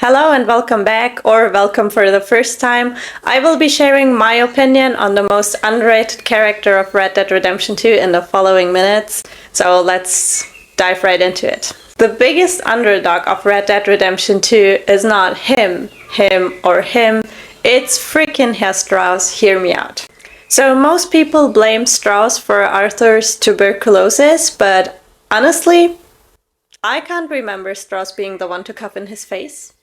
Hello and welcome back, or welcome for the first time. I will be sharing my opinion on the most underrated character of Red Dead Redemption 2 in the following minutes, so let's dive right into it. The biggest underdog of Red Dead Redemption 2 is not him, or him, it's freaking Herr Strauss, hear me out. So most people blame Strauss for Arthur's tuberculosis, but honestly, I can't remember Strauss being the one to cough in his face.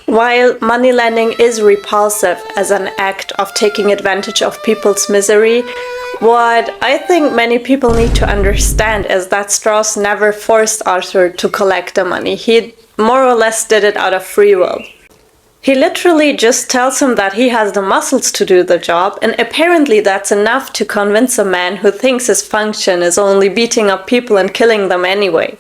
While moneylending is repulsive as an act of taking advantage of people's misery, what I think many people need to understand is that Strauss never forced Arthur to collect the money. He more or less did it out of free will. He literally just tells him that he has the muscles to do the job, and apparently that's enough to convince a man who thinks his function is only beating up people and killing them anyway.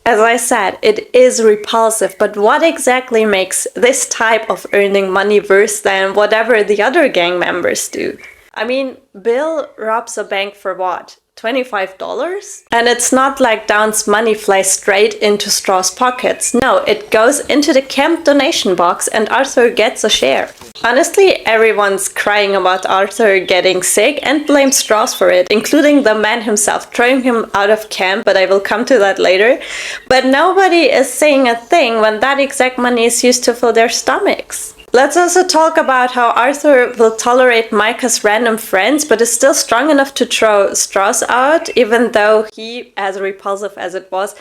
As I said, it is repulsive, but what exactly makes this type of earning money worse than whatever the other gang members do? I mean, Bill robs a bank for what? $25? And it's not like Down's money flies straight into Strauss' pockets. No, it goes into the camp donation box and Arthur gets a share. Honestly, everyone's crying about Arthur getting sick and blames Strauss for it, including the man himself, throwing him out of camp, but I will come to that later. But nobody is saying a thing when that exact money is used to fill their stomachs. Let's also talk about how Arthur will tolerate Micah's random friends, but is still strong enough to throw Strauss out, even though he, as repulsive as it was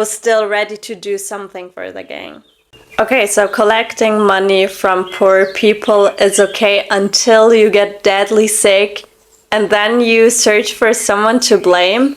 still ready to do something for the gang. Okay, so collecting money from poor people is okay until you get deadly sick, and then you search for someone to blame,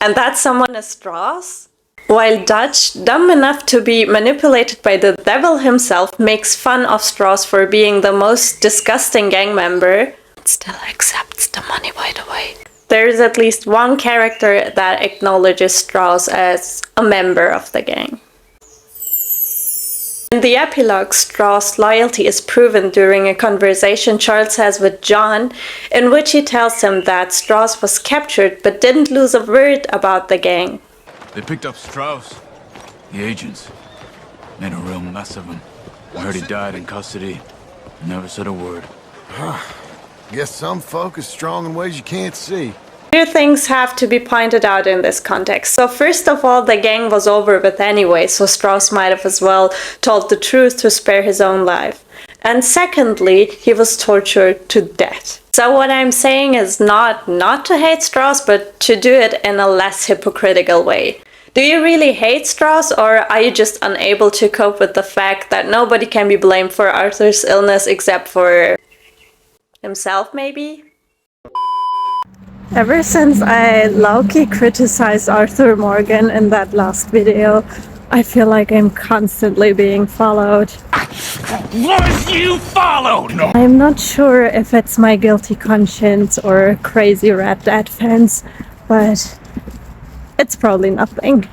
and that someone is Strauss? While Dutch, dumb enough to be manipulated by the devil himself, makes fun of Strauss for being the most disgusting gang member, it still accepts the money, by the way. There is at least one character that acknowledges Strauss as a member of the gang. In the epilogue, Strauss' loyalty is proven during a conversation Charles has with John, in which he tells him that Strauss was captured but didn't lose a word about the gang. They picked up Strauss. The agents. Made a real mess of him. I heard he died in custody. Never said a word. Guess some folk is strong in ways you can't see. Two things have to be pointed out in this context. So first of all, the gang was over with anyway, so Strauss might have as well told the truth to spare his own life. And secondly, he was tortured to death. So what I'm saying is not to hate Strauss, but to do it in a less hypocritical way. Do you really hate Strauss, or are you just unable to cope with the fact that nobody can be blamed for Arthur's illness except for himself, maybe? Ever since I low-key criticized Arthur Morgan in that last video, I feel like I'm constantly being followed. Was you followed? No. I'm not sure if it's my guilty conscience or crazy Red Dead fans, but it's probably nothing.